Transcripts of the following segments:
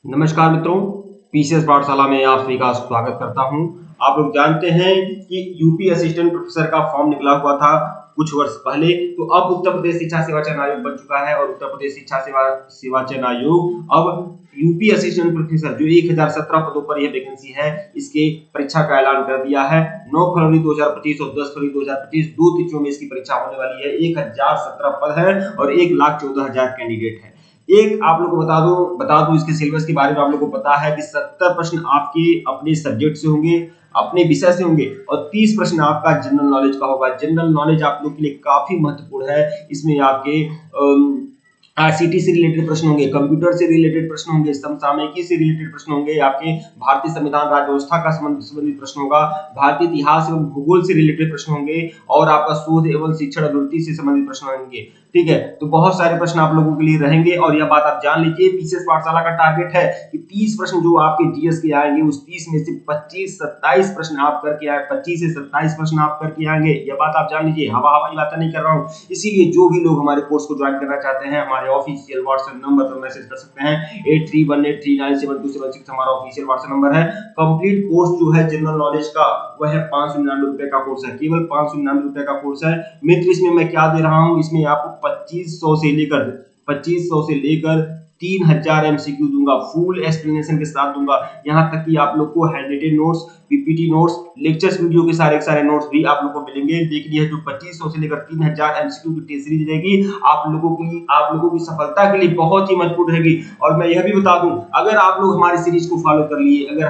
नमस्कार मित्रों, पीसीएस पाठशाला में आप सभी का स्वागत करता हूं। आप लोग जानते हैं कि यूपी असिस्टेंट प्रोफेसर का फॉर्म निकला हुआ था कुछ वर्ष पहले। तो अब उत्तर प्रदेश शिक्षा सेवा चयन आयोग बन चुका है और उत्तर प्रदेश शिक्षा सेवा चयन आयोग अब यूपी असिस्टेंट प्रोफेसर जो 1017 पदों पर यह वैकेंसी है, इसके परीक्षा का ऐलान कर दिया है। 9 फरवरी 2025 और 10 फरवरी 2025 दो तिथियों में इसकी परीक्षा होने वाली है। 1017 पद है और 1,14,000 कैंडिडेट है। एक आप लोगों को बता दूं इसके सिलेबस के बारे में। आप लोगों को पता है कि 70 प्रश्न आपके अपने सब्जेक्ट से होंगे, अपने विषय से होंगे और 30 प्रश्न आपका जनरल नॉलेज का होगा। जनरल नॉलेज आप लोग के लिए काफी महत्वपूर्ण है। इसमें आपके आईसीटी से रिलेटेड प्रश्न होंगे, कंप्यूटर से रिलेटेड प्रश्न होंगे, समसामयिकी से रिलेटेड प्रश्न होंगे, आपके भारतीय संविधान राज्य व्यवस्था का संबंधित प्रश्न होगा, भारतीय इतिहास एवं भूगोल से रिलेटेड प्रश्न होंगे और आपका शोध एवं शिक्षण अभिवृत्ति से संबंधित प्रश्न होंगे। ठीक है, तो बहुत सारे प्रश्न आप लोगों के लिए रहेंगे और यह बात आप जान लीजिए, पीसीएस पाठशाला का टारगेट है कि 30 प्रश्न जो आपके जीएस के आएंगे उस 30 में से 25-27 प्रश्न आप करके आए, 25 से 27 प्रश्न आप करके आएंगे। यह बात आप जान लीजिए, हवाई बातें नहीं कर रहा हूं। इसीलिए जो भी लोग हमारे कोर्स को ज्वाइन करना चाहते हैं, हमारे ऑफिशियल व्हाट्सएप नंबर पर मैसेज कर सकते हैं। 8318397276 हमारा ऑफिशियल व्हाट्सएप नंबर है। कंप्लीट कोर्स जो है जनरल नॉलेज का वह है 599 रुपए का कोर्स है, केवल 599 रुपए का कोर्स है। मित्र इसमें मैं क्या दे रहा हूं, इसमें आपको 2500 से लेकर 3000 एमसीक्यू दूंगा, फुल एक्सप्लेनेशन के साथ दूंगा। यहां तक कि आप लोग को handwritten notes, PPT notes, lectures video के सारे नोट्स भी आप लोगों को मिलेंगे। लेकिन यह जो 2500 से लेकर 3000 एमसीक्यू की टेस्ट सीरीज रहेगी आप लोगों की सफलता के लिए बहुत ही महत्वपूर्ण रहेगी। और मैं यह भी बता दूं, अगर आप लोग हमारे सीरीज को फॉलो कर लिए, अगर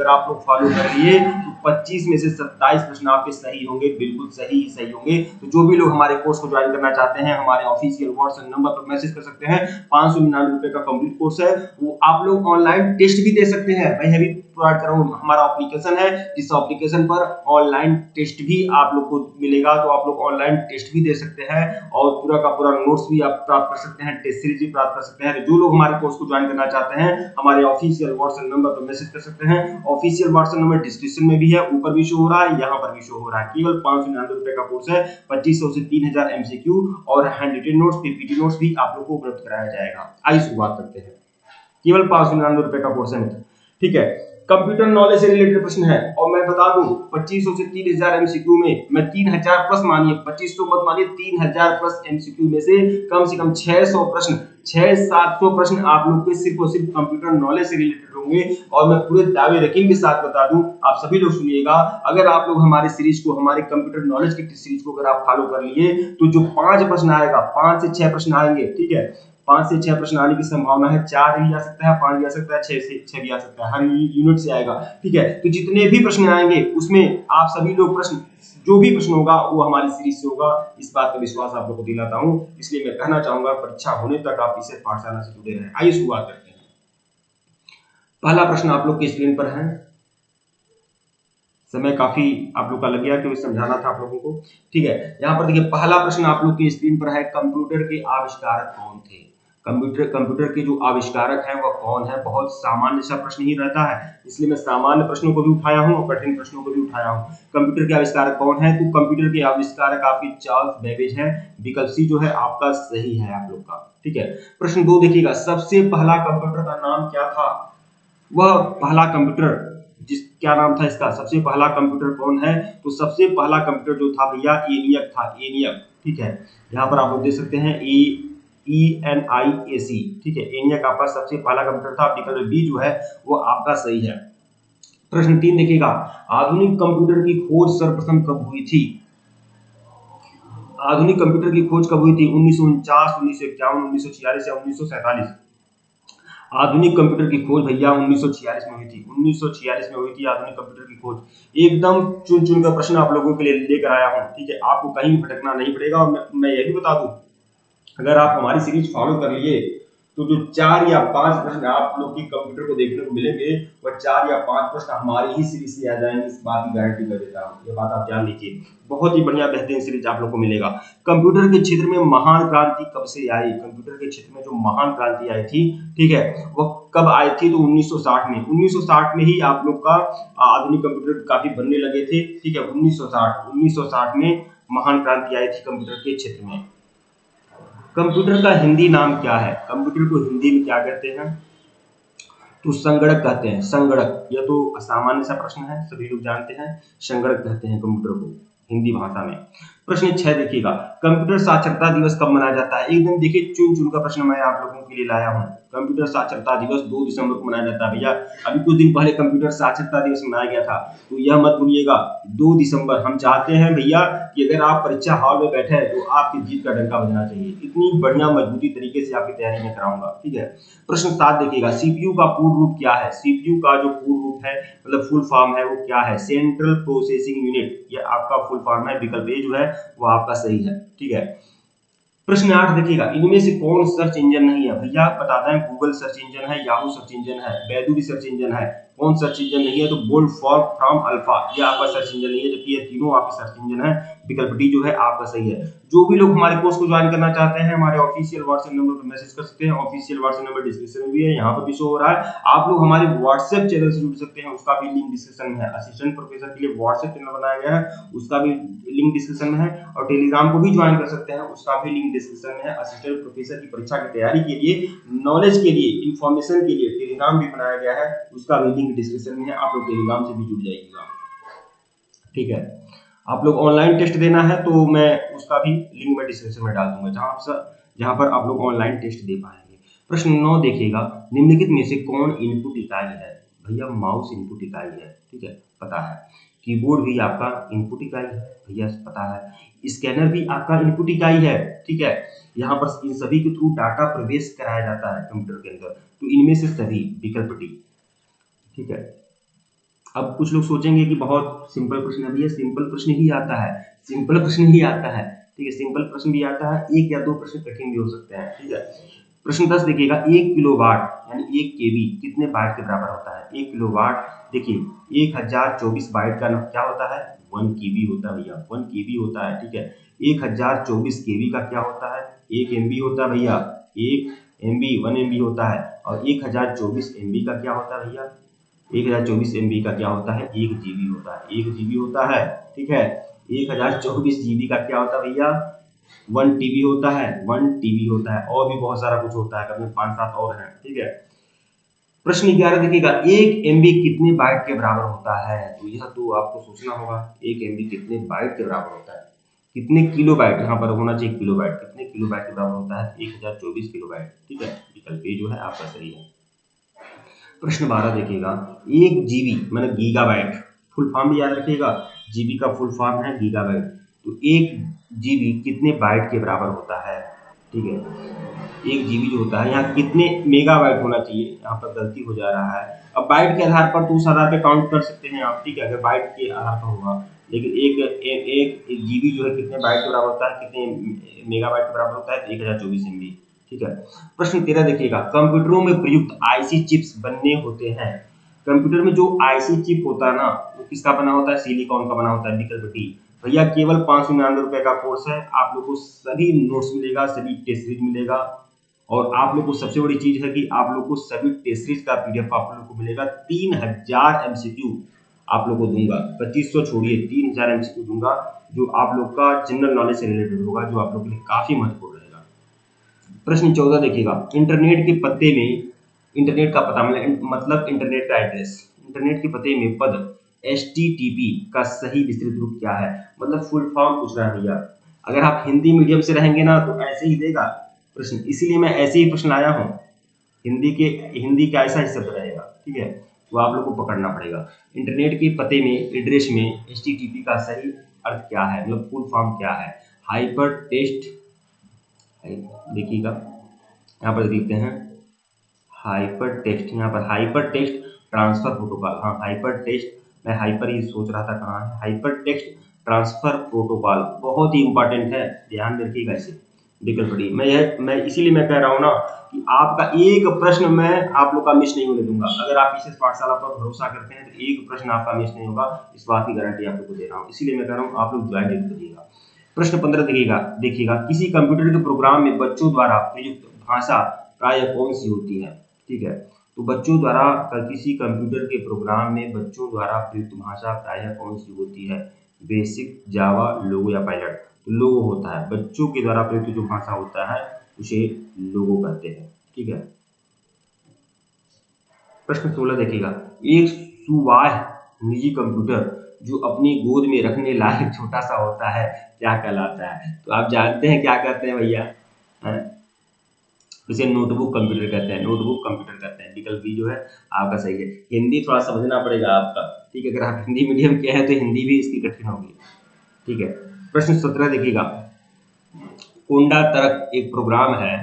आप लोग फॉलो कर लिए तो 25 में से 27 प्रश्न आपके सही होंगे, बिल्कुल सही होंगे। तो जो भी लोग हमारे कोर्स को ज्वाइन करना चाहते हैं, हमारे ऑफिशियल व्हाट्सएप नंबर पर मैसेज कर सकते हैं। 599 रुपए का कंप्लीट कोर्स है। वो आप लोग ऑनलाइन टेस्ट भी दे सकते हैं। मैं भी प्रोवाइड कर रहा हूं, हमारा एप्लीकेशन है जिस एप्लीकेशन पर ऑनलाइन टेस्ट भी आप लोग को मिलेगा। तो आप लोग ऑनलाइन टेस्ट भी दे सकते हैं और पूरा का पूरा नोट्स भी आप प्राप्त कर सकते हैं, टेस्ट सीरीज भी प्राप्त कर सकते हैं। जो लोग हमारे कोर्स को ज्वाइन करना चाहते हैं, हमारे ऑफिशियल व्हाट्सएप नंबर पर मैसेज कर सकते हैं। ऑफिशियल व्हाट्सएप नंबर डिस्क्रिप्शन में भी है, ऊपर भी शो हो रहा है, यहाँ पर भी शो हो रहा है। केवल 599 रुपए का कोर्स है। 2500 से 3000 एमसीक्यू और handwritten notes, PPT notes भी आप लोग को उपलब्ध कराया जाएगा। आइए शुरुआत करते हैं। केवल 599 रुपए का कोर्स है मित्र। ठीक है, कंप्यूटर नॉलेज से रिलेटेड प्रश्न है और मैं बता दूं 2500 से 3000 एमसीक्यू में मैं 3000 प्लस मानिए, 2500 मत मानिए, 3000 प्लस एमसीक्यू में से कम 600 प्रश्न, 600-700 प्रश्न आप लोग के सिर्फ और सिर्फ कंप्यूटर नॉलेज से रिलेटेड होंगे। और मैं पूरे दावे यकीन के साथ बता दूं, आप सभी लोग सुनिएगा, अगर आप लोग हमारे सीरीज को, हमारे कंप्यूटर नॉलेज की सीरीज को अगर आप फॉलो कर लिए तो जो 5 प्रश्न आएगा, 5 से 6 प्रश्न आएंगे। ठीक है, 5 से 6 प्रश्न आने की संभावना है। 4 भी आ सकता है, 5 भी आ सकता है, 6 भी आ सकता है, हर यूनिट से आएगा। ठीक है, तो जितने भी प्रश्न आएंगे उसमें आप सभी लोग जो भी प्रश्न होगा वो हमारी सीरीज से होगा। इस बात का विश्वास आप लोगों को दिलाता हूं। इसलिए मैं कहना चाहूंगा परीक्षा होने तक आप इसे पाठशाला से जुड़े रहें। आइए शुरुआत करते हैं। पहला प्रश्न आप लोग की स्क्रीन पर है। समय काफी आप लोग का लग गया क्योंकि समझाना था आप लोगों को। ठीक है, यहाँ पर देखिए पहला प्रश्न आप लोग की स्क्रीन पर है, कंप्यूटर के आविष्कारक कौन थे? कंप्यूटर के जो आविष्कारक हैं वह कौन है? बहुत सामान्य सा प्रश्न ही रहता है, इसलिए मैं सामान्य प्रश्नों को भी उठाया हूं और कठिन प्रश्नों को भी उठाया हूं। कंप्यूटर के आविष्कारक कौन है? तो कंप्यूटर के आविष्कारक आपके चार्ल्स बेबेज है। विकल्प सी जो है आपका सही है आप लोग का। ठीक है, प्रश्न 2 देखिएगा, सबसे पहला कंप्यूटर का नाम क्या था? वह पहला कंप्यूटर क्या नाम था इसका? सबसे पहला कंप्यूटर कौन है? तो सबसे पहला कंप्यूटर जो था भैया ENIAC था, ENIAC। ठीक है, यहाँ पर आप लोग देख सकते हैं ENIAC। ठीक है, ENIAC आपका सबसे पहला कंप्यूटर था। विकल्प बी जो है वो आपका सही है। प्रश्न 3 देखिएगा, आधुनिक कंप्यूटर की खोज सर्वप्रथम कब हुई थी? आधुनिक कंप्यूटर की खोज कब हुई थी? 1949, 1951, 1946 या 1947? आधुनिक कंप्यूटर की खोज भैया 1946 में हुई थी। 1946 में हुई थी आधुनिक कंप्यूटर की खोज। एकदम चुन कर प्रश्न आप लोगों के लिए लेकर आया हूं। ठीक है, आपको कहीं भटकना नहीं पड़ेगा। और मैं यह भी बता दूं, अगर आप हमारी सीरीज फॉलो कर लिए तो जो 4 या 5 प्रश्न आप लोग की कंप्यूटर को देखने को मिलेंगे वह 4 या 5 प्रश्न हमारी ही सीरीज से आ जाएंगे। इस बात की गारंटी मैं देता हूं, ये बात आप जान लीजिए। बहुत ही बढ़िया बेहतरीन सीरीज आप लोग को मिलेगा। कंप्यूटर के क्षेत्र में महान क्रांति कब से आई? कंप्यूटर के क्षेत्र में जो महान क्रांति आई थी, ठीक है, वो कब आई थी? तो 1960 में। 1960 में ही आप लोग का आधुनिक कंप्यूटर काफी बनने लगे थे। ठीक है, 1960 में महान क्रांति आई थी कंप्यूटर के क्षेत्र में। कंप्यूटर का हिंदी नाम क्या है? कंप्यूटर को हिंदी में क्या कहते हैं? तो संगणक कहते हैं, संगणक। यह तो सामान्य सा प्रश्न है, सभी लोग जानते हैं, संगणक कहते हैं कंप्यूटर को हिंदी भाषा में। प्रश्न 6 देखिएगा, कंप्यूटर साक्षरता दिवस कब मनाया जाता है? एकदम देखिए चुन चुन का प्रश्न मैं आप लोगों के लिए लाया हूँ। कंप्यूटर साक्षरता दिवस 2 दिसंबर को मनाया जाता है भैया। अभी कुछ दिन पहले कंप्यूटर साक्षरता दिवस मनाया गया था, तो यह मत भूलिएगा 2 दिसंबर। हम चाहते हैं भैया कि अगर आप परीक्षा हॉल में बैठे हैं तो आपकी जीत का डंका बजना चाहिए। इतनी बढ़िया मजबूती तरीके से आपकी तैयारी में कराऊंगा, ठीक है। प्रश्न 7 देखिएगा, सीपीयू का पूर्ण रूप क्या है? सीपीयू का जो पूर्ण रूप है मतलब फुल फॉर्म है वो क्या है? सेंट्रल प्रोसेसिंग यूनिट, ये आपका फुल फॉर्म है। विकल्प ए जो है वो आपका सही है, ठीक है। प्रश्न 8 देखिएगा, इनमें से कौन सर्च इंजन नहीं है? भैया बता दें, गूगल सर्च इंजन है, याहू सर्च इंजन है, बैडू भी सर्च इंजन है। कौन सर्च इंजन नहीं है? तो बोल्ड फॉर फ्रॉम अल्फा, ये आपका सर्च इंजन नहीं है, जबकि ये तीनों आपके सर्च इंजन है। विकल्प डी जो है आपका सही है। जो भी लोग हमारे कोर्स को ज्वाइन करना चाहते हैं, हमारे ऑफिशियल व्हाट्सएप नंबर पर मैसेज कर सकते हैं। ऑफिशियल व्हाट्सएप नंबर डिस्क्रिप्शन में भी है, यहाँ पर भी शो हो रहा है। आप लोग हमारे व्हाट्सएप चैनल से जुड़ सकते हैं, उसका भी लिंक डिस्क्रिप्शन में है। असिस्टेंट प्रोफेसर के लिए व्हाट्सएप चैनल बनाया गया है, उसका भी लिंक डिस्क्रिप्शन में है। और टेलीग्राम को भी ज्वाइन कर सकते हैं, उसका भी लिंक डिस्क्रिप्शन में है। असिस्टेंट प्रोफेसर की परीक्षा की तैयारी के लिए, नॉलेज के लिए, इंफॉर्मेशन के लिए टेलीग्राम भी बनाया गया है, उसका भी लिंक डिस्क्रिप्शन में है। आप लोग टेलीग्राम से भी जुड़ जाइएगा, ठीक है। आप लोग ऑनलाइन टेस्ट देना है तो मैं उसका भी लिंक मैं डिस्क्रिप्शन में डाल दूंगा, जहां पर आप लोग ऑनलाइन टेस्ट दे पाएंगे। प्रश्न 9 देखिएगा, निम्नलिखित में से कौन इनपुट इकाई है? भैया माउस इनपुट इकाई है, ठीक है, पता है। कीबोर्ड भी आपका इनपुट इकाई है, भैया पता है। स्कैनर भी आपका इनपुट इकाई है, ठीक है। यहाँ पर इन सभी के थ्रू डाटा प्रवेश कराया जाता है कंप्यूटर के अंदर, तो इनमें से सभी, विकल्प डी, ठीक है। अब कुछ लोग सोचेंगे कि बहुत सिंपल प्रश्न है, भैया सिंपल प्रश्न ही आता है, सिंपल प्रश्न ही आता है, ठीक है, सिंपल प्रश्न भी आता है। एक या दो प्रश्न कठिन भी हो सकते हैं, ठीक है। प्रश्न 10 देखिएगा, 1 किलोवाट यानी 1 केवी कितने बाइट के बराबर होता है? 1 किलोवाट देखिए 1024 बाइट का क्या होता है? 1 केबी होता है भैया, 1 केबी होता है, ठीक है। 1024 केबी का क्या होता है? 1 एमबी होता है भैया, 1 एमबी 1 एमबी होता है। और 1024 एमबी का क्या होता है भैया? 1024 एमबी का क्या होता है? 1 जीबी होता है, 1 जीबी होता है, ठीक है। 1024 जीबी का क्या होता है भैया? 1 टीबी होता है, 1 टीबी होता है। और भी बहुत सारा कुछ होता है, कभी 5-7 और हैं, ठीक है। प्रश्न 11 देखिएगा, 1 एमबी कितने बाइट के बराबर होता है? तो यह तो आपको सोचना होगा, 1 एमबी कितने बाइट के बराबर होता है? कितने किलो बाइट, यहाँ पर होना चाहिए किलो बाइट, कितने किलो बाइट के बराबर होता है? 1024 किलो बाइट, ठीक है। विकल्प ए जो है आपका सही है। प्रश्न 12 देखिएगा, 1 जीबी माने गीगाबाइट, फुल फॉर्म भी याद रखिएगा, जीबी का फुल फॉर्म है गीगाबाइट। तो 1 जीबी कितने बाइट के बराबर होता है? ठीक है, 1 जीबी जो होता है, यहाँ कितने मेगाबाइट होना चाहिए, यहाँ पर गलती हो जा रहा है। अब बाइट के आधार पर तो उस आधार पे काउंट कर सकते हैं आप, ठीक है, अगर बाइट के आधार पर होगा। लेकिन एक जीबी जो है कितने बाइट के बराबर होता है, कितने मेगाबाइट के बराबर होता है? 1024 एमबी, ठीक है। प्रश्न 13 देखिएगा, कंप्यूटरों में प्रयुक्त आईसी चिप्स बनने होते हैं। कंप्यूटर में जो आईसी चिप होता है ना, वो किसका बना होता है? सिलिकॉन का बना होता है, विकल्प डी। भैया केवल 599 रुपए का कोर्स है, आप लोग को सभी नोट्स मिलेगा, सभी टेस्ट सीरीज मिलेगा। और आप लोग को सबसे बड़ी चीज है कि आप लोग को सभी टेस्ट सीरीज का पीडीएफ आप लोग को मिलेगा। 3000 एमसीक्यू आप लोग को दूंगा, 2500 छोड़िए, 3000 एमसीक्यू दूंगा, जो आप लोग का जनरल नॉलेज से रिलेटेड होगा, जो आप लोग के लिए काफी महत्वपूर्ण रहेगा। प्रश्न 14 देखिएगा, इंटरनेट के पते में, इंटरनेट का पता मतलब इंटरनेट का एड्रेस, इंटरनेट के पते में पद HTTP का सही विस्तृत रूप क्या है? मतलब फुल फॉर्म पूछ रहा है भैया। अगर आप हिंदी मीडियम से रहेंगे ना तो ऐसे ही देगा प्रश्न, इसीलिए मैं ऐसे ही प्रश्न लाया हूँ। हिंदी का ऐसा ही शब्द रहेगा, ठीक है, तो आप लोग को पकड़ना पड़ेगा। इंटरनेट के पते में, एड्रेस में HTTP का सही अर्थ क्या है, मतलब फुल फॉर्म क्या है? हाइपर टेस्ट, देखिएगा यहाँ पर देखते हैं, हाइपर टेक्स्ट, यहाँ पर हाइपर टेक्स्ट ट्रांसफर प्रोटोकॉल, हाँ हाइपर टेक्स्ट, मैं हाइपर ही सोच रहा था कहाँ है, हाइपर टेक्स्ट ट्रांसफर प्रोटोकॉल बहुत ही इंपॉर्टेंट है, ध्यान रखिएगा इसे, विकल्प डी। मैं इसीलिए मैं कह रहा हूँ ना कि आपका एक प्रश्न मैं आप लोग का मिस नहीं होने दूंगा। अगर आप इस पाठशाला पर भरोसा करते हैं तो एक प्रश्न आपका मिस नहीं होगा, इस बात की गारंटी आप लोग को दे रहा हूँ, इसीलिए मैं कह रहा हूँ आप लोग ज्वाइन जरूर करिएगा। प्रश्न 15 देखिएगा, किसी कंप्यूटर के प्रोग्राम में बच्चों द्वारा प्रयुक्त भाषा प्राय कौन सी होती है? ठीक है, तो बच्चों द्वारा किसी कंप्यूटर के प्रोग्राम में बच्चों द्वारा प्रयुक्त भाषा प्राय कौन सी होती है? बेसिक, जावा, लोगो या पायलट? तो लोगो होता है, बच्चों के द्वारा प्रयुक्त जो भाषा होता है उसे लोगो कहते हैं, ठीक है। प्रश्न 16 देखिएगा, एक सुवाह निजी कंप्यूटर जो अपनी गोद में रखने लायक छोटा सा होता है क्या कहलाता है? तो आप जानते हैं क्या कहते हैं भैया? हैं? इसे नोटबुक कंप्यूटर कहते हैं, नोटबुक कंप्यूटर कहते हैं। विकल्प बी जो है आपका सही है। हिंदी थोड़ा समझना पड़ेगा आपका, ठीक है? अगर आप हिंदी मीडियम के हैं तो हिंदी भी इसकी कठिन होगी, ठीक है? प्रश्न 17 देखिएगा, कोंडा तर्क एक प्रोग्राम है,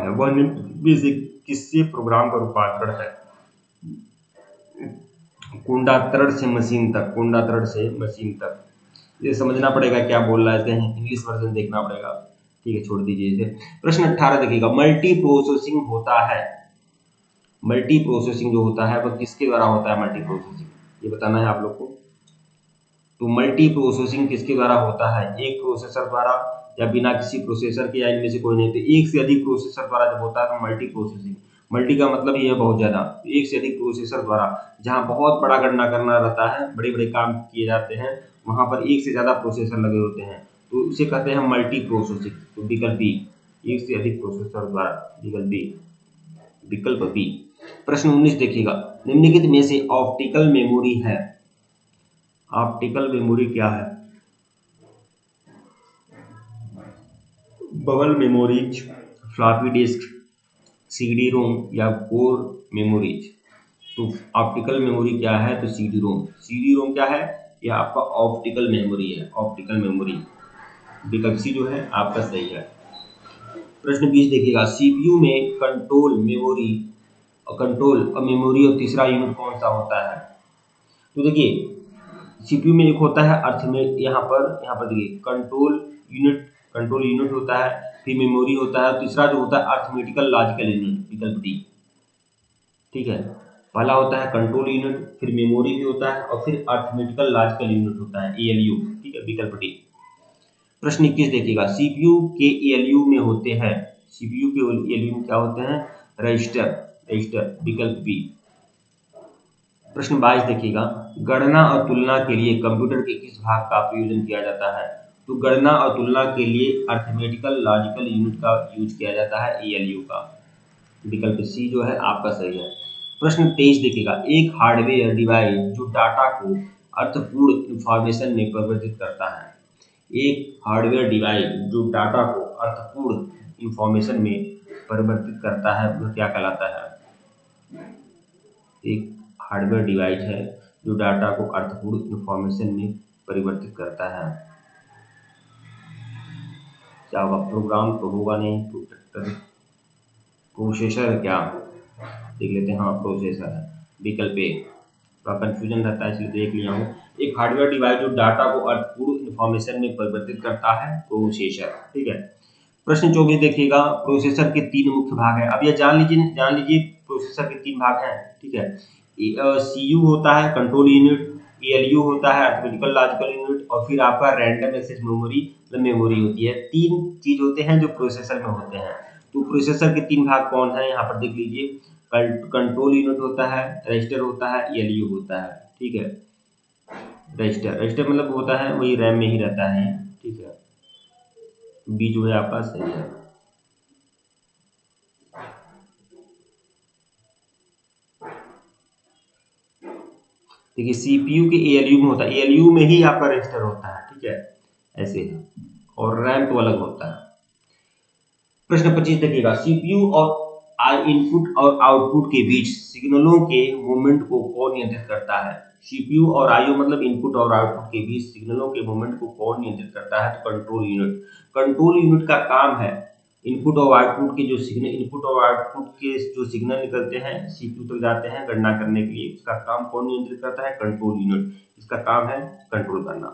वह निम्न में से किससे प्रोग्राम का रूपांतरण है? कोंडा तर्क से मशीन तक, कोंडा तर्क से मशीन तक, ये समझना पड़ेगा क्या बोल रहा है, इसका इंग्लिश वर्जन देखना पड़ेगा, ठीक है? छोड़ दीजिए इसे। प्रश्न 18 देखिएगा, मल्टी प्रोसेसिंग होता है, मल्टी प्रोसेसिंग जो होता है वह किसके द्वारा होता है? मल्टी प्रोसेसिंग ये बताना है आप लोग को। तो मल्टी प्रोसेसिंग किसके द्वारा होता है? एक प्रोसेसर द्वारा या बिना किसी प्रोसेसर के, या इनमें से कोई नहीं। तो एक से अधिक प्रोसेसर द्वारा जब होता है तो मल्टी प्रोसेसिंग। मल्टी का मतलब ये है बहुत ज्यादा, एक से अधिक प्रोसेसर द्वारा, जहां बहुत बड़ा गणना करना रहता है, बड़े बड़े काम किए जाते हैं, वहां पर एक से ज्यादा प्रोसेसर लगे होते हैं, तो उसे कहते हैं मल्टी प्रोसेसिंग। तो विकल्प बी, एक से अधिक प्रोसेसर द्वारा, विकल्प बी, विकल्प बी। प्रश्न 19 देखिएगा, निम्नलिखित में से ऑप्टिकल मेमोरी है, ऑप्टिकल मेमोरी क्या है? Bubble memories, floppy disk, CD ROM या कोर मेमोरीज? तो ऑप्टिकल मेमोरी क्या है? तो सीडी रोम। सीडी रोम क्या है? यह आपका ऑप्टिकल मेमोरी है, ऑप्टिकल मेमोरी। विकल्प सी जो है आपका सही है। प्रश्न 20 देखिएगा, सीपीयू में कंट्रोल मेमोरी और कंट्रोल और मेमोरी और तीसरा यूनिट कौन सा होता है? तो देखिए, सीपीयू में एक होता है अर्थमेट, यहाँ पर देखिए कंट्रोल यूनिट होता है, फिर मेमोरी होता है, तीसरा जो होता है अर्थमेटिकल लॉजिकल यूनिट, विकल्प डी, ठीक है? पहला होता है कंट्रोल यूनिट, फिर मेमोरी भी होता है, और फिर अर्थमेटिकल लॉजिकल यूनिट होता है, एएलयू, ठीक है? विकल्प डी। प्रश्न 21 देखिएगा, सीपीयू के एएलयू में होते हैं, सीपीयू के एएलयू में क्या होते हैं? रजिस्टर, रजिस्टर, विकल्प बी। प्रश्न 22 देखिएगा, गणना और तुलना के लिए कंप्यूटर के किस भाग का प्रयोजन किया जाता है? तो गणना और तुलना के लिए अर्थमेटिकल लॉजिकल यूनिट का यूज किया जाता है, एएलयू का, विकल्प सी जो है आपका सही है। प्रश्न 23 देखिएगा, एक हार्डवेयर डिवाइस जो डाटा को अर्थपूर्ण इंफॉर्मेशन में परिवर्तित करता है, एक हार्डवेयर डिवाइस जो डाटा को अर्थपूर्ण इंफॉर्मेशन में परिवर्तित करता है वह क्या कहलाता है? एक हार्डवेयर डिवाइस है जो डाटा को अर्थपूर्ण इंफॉर्मेशन में परिवर्तित करता है, क्या होगा? प्रोग्राम तो होगा नहीं, प्रोसेसर क्या? देख लेते हैं, हाँ प्रोसेसर है, विकल्प ए। थोड़ा कंफ्यूजन रहता है इसलिए देख लिया हूँ। एक हार्डवेयर डिवाइस जो डाटा को अर्थपूर्ण इंफॉर्मेशन में परिवर्तित करता है, प्रोसेसर, ठीक है? प्रश्न 24 देखिएगा, प्रोसेसर के 3 मुख्य भाग हैं। अब यह जान लीजिए प्रोसेसर के 3 भाग हैं, ठीक है? सीयू होता है कंट्रोल यूनिट, एएलयू होता है अर्थमेटिकल लॉजिकल यूनिट, और फिर आपका रैंडम एक्सेस मेमोरी, मतलब मेमोरी होती है। 3 चीज होते हैं जो प्रोसेसर में होते हैं। तो प्रोसेसर के 3 भाग कौन है? यहाँ पर देख लीजिए, कंट्रोल यूनिट होता है, रजिस्टर होता है, एएलयू होता है, ठीक है? रजिस्टर मतलब होता है वही रैम में ही रहता है, ठीक है? बी जो है आपका सही है। देखिए, सीपीयू के एएलयू में होता है, एएलयू में ही आपका रजिस्टर होता है, ठीक है? ऐसे है, और रैम तो अलग होता है। प्रश्न 25 देखिएगा, सीपीयू और इनपुट और आउटपुट के बीच सिग्नलों के मूवमेंट को कौन नियंत्रित करता है? सीपीयू और आईओ मतलब इनपुट और आउटपुट के बीच सिग्नलों के मूवमेंट को कौन नियंत्रित करता है? तो कंट्रोल यूनिट। कंट्रोल यूनिट का काम है इनपुट और आउटपुट के जो सिग्नल, इनपुट और आउटपुट के जो सिग्नल निकलते हैं सीपीयू तक जाते हैं गणना करने के लिए, उसका काम कौन नियंत्रित करता है? Control unit. इसका काम है कंट्रोल करना।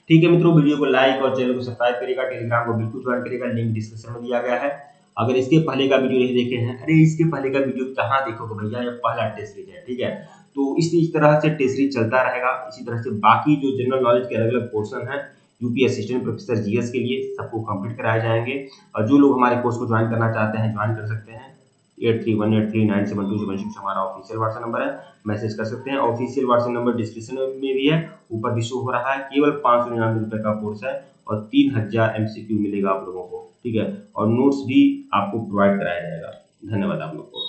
ठीक है मित्रों, वीडियो को लाइक और चैनल को सब्सक्राइब करिएगा, टेलीग्राम को बिल्कुल ज्वाइन करिएगा, लिंक डिस्क्रिप्शन में दिया गया है। अगर इसके पहले का वीडियो नहीं देखे हैं, अरे इसके पहले का वीडियो कहाँ देखोगे भैया, ये पहला टेस्ट सीरीज है, ठीक है? तो इस तरह से टेस्ट सीरीज चलता रहेगा। इसी तरह से बाकी जो जनरल नॉलेज के अलग अलग पोर्शन है यूपी असिस्टेंट प्रोफेसर जीएस के लिए सबको कंप्लीट कराए जाएंगे। और जो लोग हमारे कोर्स को ज्वाइन करना चाहते हैं ज्वाइन कर सकते हैं। 8318397276 हमारा ऑफिशियल व्हाट्सएप नंबर है, मैसेज कर सकते हैं। ऑफिशियल व्हाट्सएप नंबर डिस्क्रिप्शन में भी है, ऊपर भी शो हो रहा है। केवल 599 रुपए का कोर्स है और 3000 एमसीक्यू मिलेगा आप लोगों को, ठीक है? और नोट्स भी आपको प्रोवाइड कराया जाएगा। धन्यवाद आप लोग को।